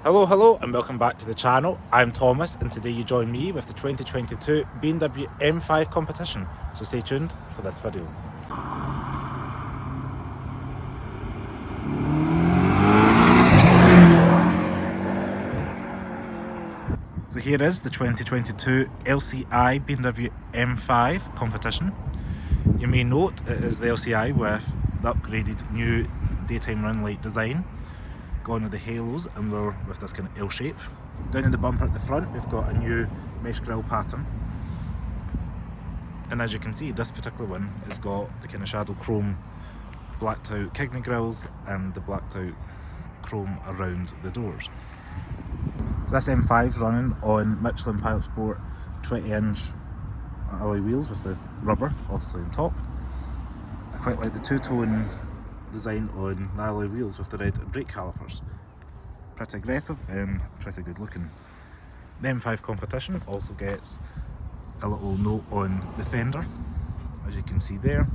Hello and welcome back to the channel. I'm Thomas and today you join me with the 2022 BMW M5 Competition, so stay tuned for this video. So here is the 2022 LCI BMW M5 Competition. You may note it is the LCI with the upgraded new daytime run light design. Gone with the halos and we're with this kind of L shape. Down in the bumper at the front we've got a new mesh grille pattern. And as you can see, this particular one has got the kind of shadow chrome blacked out kidney grills and the blacked out chrome around the doors. So this M5 is running on Michelin Pilot Sport 20-inch alloy wheels with the rubber obviously on top. I quite like the two-tone design on the alloy wheels with the red brake calipers. Pretty aggressive and pretty good looking. The M5 Competition also gets a little note on the fender, as you can see there.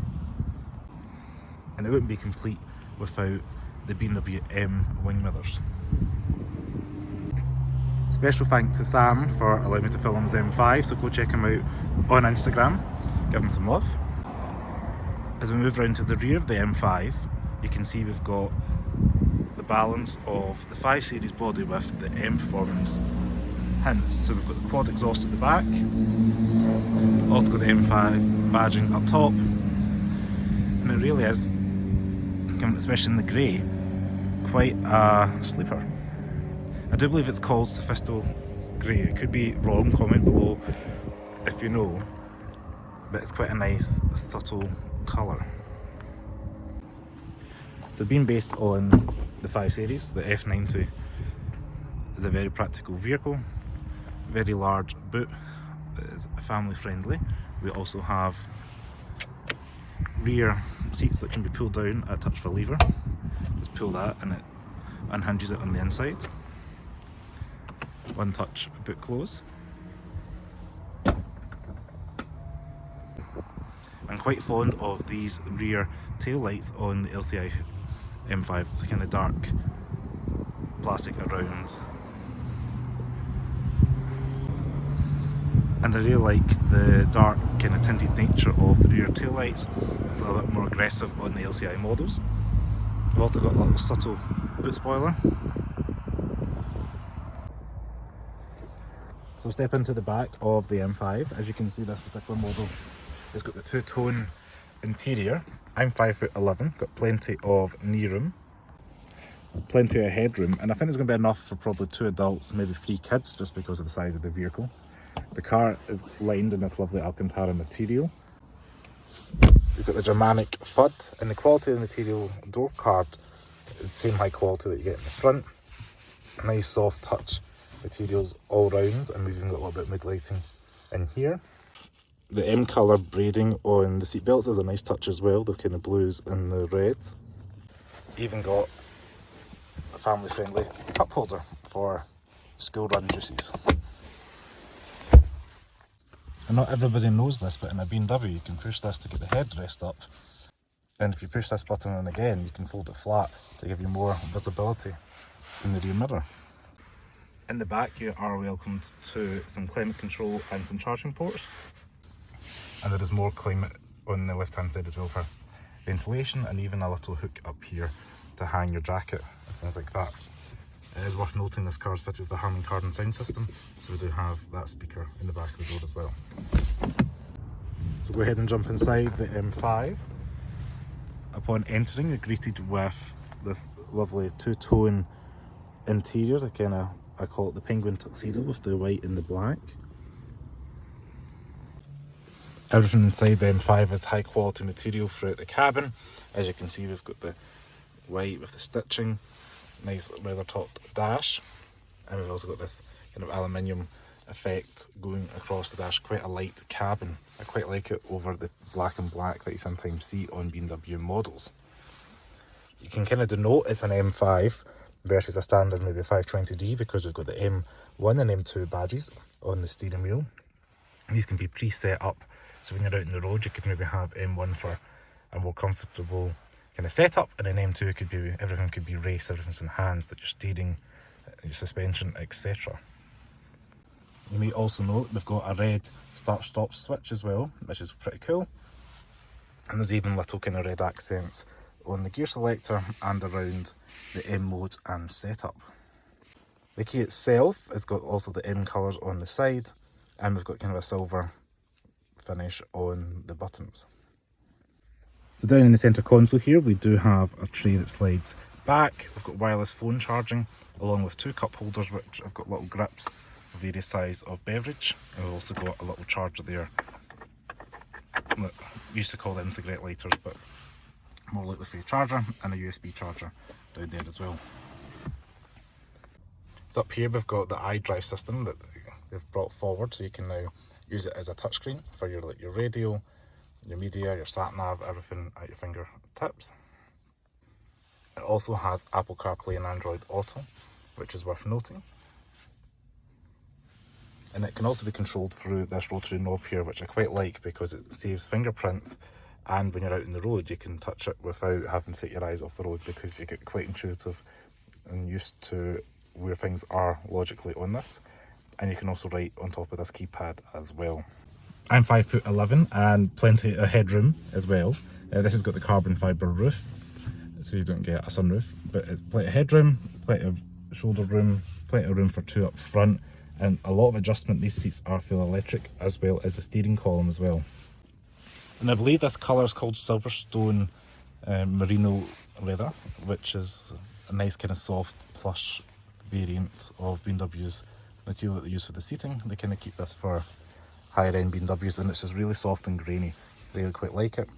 And it wouldn't be complete without the BMW M wing mirrors. Special thanks to Sam for allowing me to film his M5, so go check him out on Instagram, give him some love. As we move round to the rear of the M5, you can see we've got the balance of the 5 Series body with the M Performance hints. So we've got the quad exhaust at the back, also got the M5 badging up top, and it really is, especially in the grey, quite a sleeper. I do believe it's called Sophisto Grey. It could be wrong, comment below if you know, but it's quite a nice subtle colour. So being based on the 5 Series, the F90 is a very practical vehicle, very large boot that is family friendly. We also have rear seats that can be pulled down at a touch of a lever. Just pull that and it unhinges it on the inside. One touch boot close. I'm quite fond of these rear tail lights on the LCI M5, the kind of dark plastic around. And I really like the dark kind of tinted nature of the rear tail lights. It's a little bit more aggressive on the LCI models. We've also got a little subtle boot spoiler. So step into the back of the M5. As you can see, this particular model has got the two-tone interior. I'm 5'11", got plenty of knee room, plenty of headroom, and I think it's going to be enough for probably 2 adults, maybe 3 kids, just because of the size of the vehicle. The car is lined in this lovely Alcantara material. We've got the Germanic FUD, and the quality of the material door card is the same high quality that you get in the front. Nice soft touch materials all round, and we've even got a little bit of mood lighting in here. The M colour braiding on the seat belts is a nice touch as well, the kind of blues and the red. Even got a family friendly cup holder for school run juices. And not everybody knows this, but in a BMW you can push this to get the headrest up, and if you push this button on again you can fold it flat to give you more visibility in the rear mirror. In the back you are welcomed to some climate control and some charging ports, and there is more climate on the left hand side as well for ventilation, and even a little hook up here to hang your jacket and things like that. It is worth noting this car is fitted with the Harman Kardon sound system, so we do have that speaker in the back of the door as well. So go ahead and jump inside the M5. Upon entering you're greeted with this lovely two-tone interior, I call it the penguin tuxedo with the white and the black. Everything inside the M5 is high quality material throughout the cabin. As you can see, we've got the white with the stitching, nice leather topped dash, and we've also got this kind of aluminium effect going across the dash, quite a light cabin. I quite like it over the black and black that you sometimes see on BMW models. You can kind of denote it's an M5 versus a standard maybe 520D because we've got the M1 and M2 badges on the steering wheel. These can be pre-set up, so when you're out on the road you could maybe have M1 for a more comfortable kind of setup, and then M2 could be, everything could be race, everything's enhanced, that your steering your suspension, etc. You may also note we've got a red start-stop switch as well, which is pretty cool. And there's even little kind of red accents on the gear selector and around the M mode and setup. The key itself has got also the M colours on the side, and we've got kind of a silver finish on the buttons. So down in the centre console here, we do have a tray that slides back. We've got wireless phone charging, along with two cup holders which have got little grips for various sizes of beverage. And we've also got a little charger there. We used to call them cigarette lighters, but more likely for a charger, and a USB charger down there as well. So up here we've got the iDrive system that they've brought forward, so you can now use it as a touchscreen for your radio, your media, your sat nav, everything at your fingertips. It also has Apple CarPlay and Android Auto, which is worth noting. And it can also be controlled through this rotary knob here, which I quite like because it saves fingerprints, and when you're out in the road you can touch it without having to take your eyes off the road, because you get quite intuitive and used to where things are logically on this. And you can also write on top of this keypad as well. I'm 5'11" and plenty of headroom as well. This has got the carbon fibre roof, so you don't get a sunroof, but it's plenty of headroom, plenty of shoulder room, plenty of room for two up front, and a lot of adjustment. These seats are full electric, as well as the steering column as well. And I believe this colour is called Silverstone Merino leather, which is a nice kind of soft plush variant of BMW's material that they use for the seating. They kind of keep this for higher end BMWs, and it's just really soft and grainy. Really quite like it.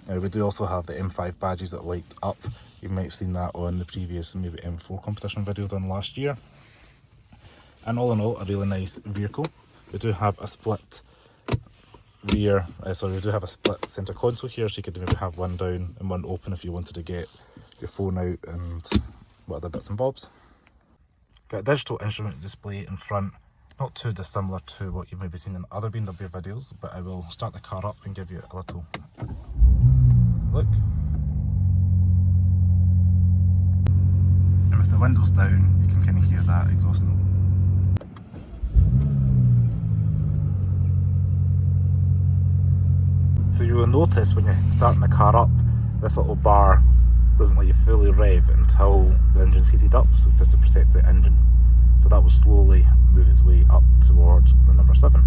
We do also have the M5 badges that light up. You might have seen that on the previous maybe M4 competition video done last year. And all in all, a really nice vehicle. We do have a split we do have a split centre console here, so you could maybe have one down and one open if you wanted to get your phone out and what other bits and bobs. Got a digital instrument display in front, not too dissimilar to what you've maybe seen in other BMW videos, but I will start the car up and give you a little look. And with the windows down, you can kind of hear that exhaust note. So you will notice when you're starting the car up, this little bar doesn't let you fully rev until the engine's heated up, so just to protect the engine. So that will slowly move its way up towards the number 7.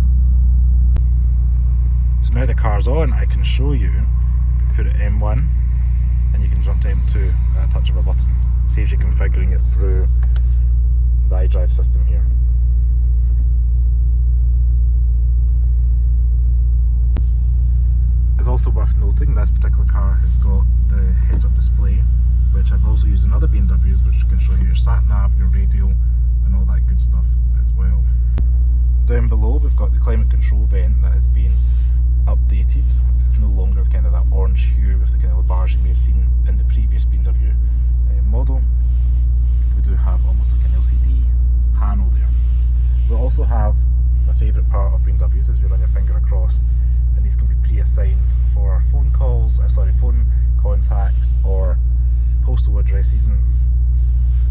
So now the car's on, I can show you, put it M1 and you can jump to M2 at a touch of a button. Saves you configuring it through the iDrive system here. It's also worth noting this particular car has got the heads-up display, which I've also used in other BMWs, which can show you your sat nav, your radio, and all that good stuff as well. Down below we've got the climate control vent that has been updated. It's no longer kind of that orange hue with the kind of bars you may have seen in the previous BMW model. We do have almost like an LCD panel there. We also have my favourite part of BMWs is you run your finger across, and these can be pre-assigned for phone calls, phone contacts or postal addresses and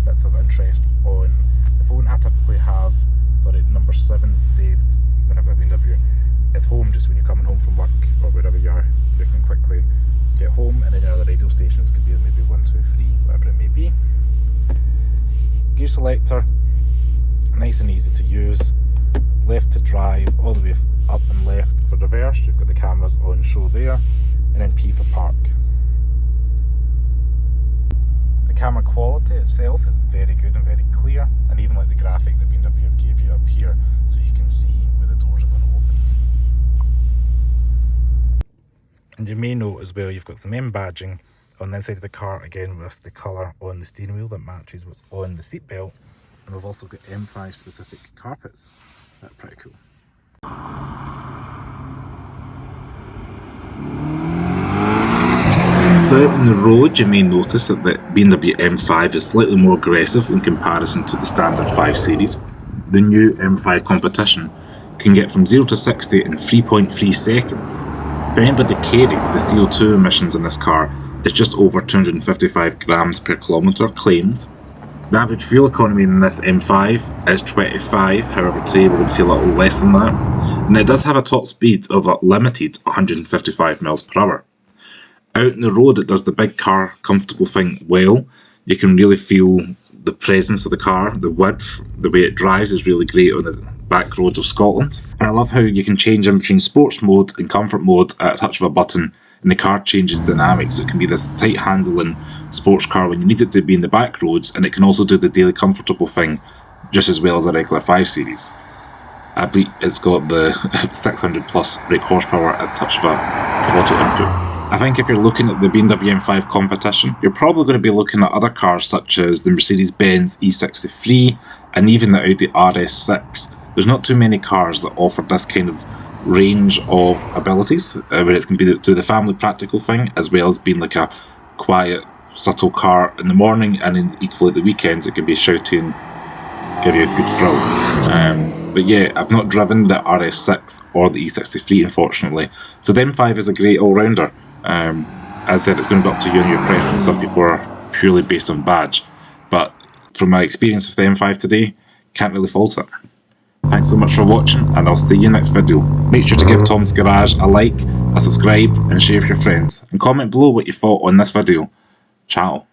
bits of interest on the phone. I typically have number 7 saved whenever I've been BMW. It's home just when you're coming home from work or wherever you are. You can quickly get home, and then your other radio stations could be maybe 1, 2, 3, whatever it may be. Gear selector, nice and easy to use. Left to drive, all the way up and left for reverse. You've got the cameras on show there, and then P for park. The camera quality itself is very good and very clear, and even like the graphic that BMW have gave you up here, so you can see where the doors are going to open. And you may note as well, you've got some M badging on the inside of the car, again with the colour on the steering wheel that matches what's on the seat belt, and we've also got M5 specific carpets. That's pretty cool. So out on the road you may notice that the BMW M5 is slightly more aggressive in comparison to the standard 5 Series. The new M5 Competition can get from 0 to 60 in 3.3 seconds. For anybody caring, the CO2 emissions in this car is just over 255 grams per kilometre claimed. The average fuel economy in this M5 is 25, however today we're going to see a little less than that. And it does have a top speed of a limited 155 miles per hour. Out on the road it does the big car comfortable thing well. You can really feel the presence of the car, the width, the way it drives is really great on the back roads of Scotland. And I love how you can change in between sports mode and comfort mode at a touch of a button, and the car changes dynamics. So it can be this tight handling sports car when you need it to be in the back roads, and it can also do the daily comfortable thing just as well as a regular 5 Series. I believe it's got the 600 plus brake horsepower at a touch of a throttle input. I think if you're looking at the BMW M5 Competition, you're probably going to be looking at other cars such as the Mercedes-Benz E63 and even the Audi RS6. There's not too many cars that offer this kind of range of abilities, where it can be do the family practical thing as well as being like a quiet, subtle car in the morning, and then equally at the weekends it can be shouty and give you a good thrill. But yeah, I've not driven the RS6 or the E63 unfortunately, so the M5 is a great all-rounder. As I said, it's going to be up to you and your preference. Some people are purely based on badge, but from my experience with the M5 today, can't really fault it. Thanks so much for watching, and I'll see you next video. Make sure to give Tom's Garage a like, a subscribe, and share with your friends, and comment below what you thought on this video. Ciao.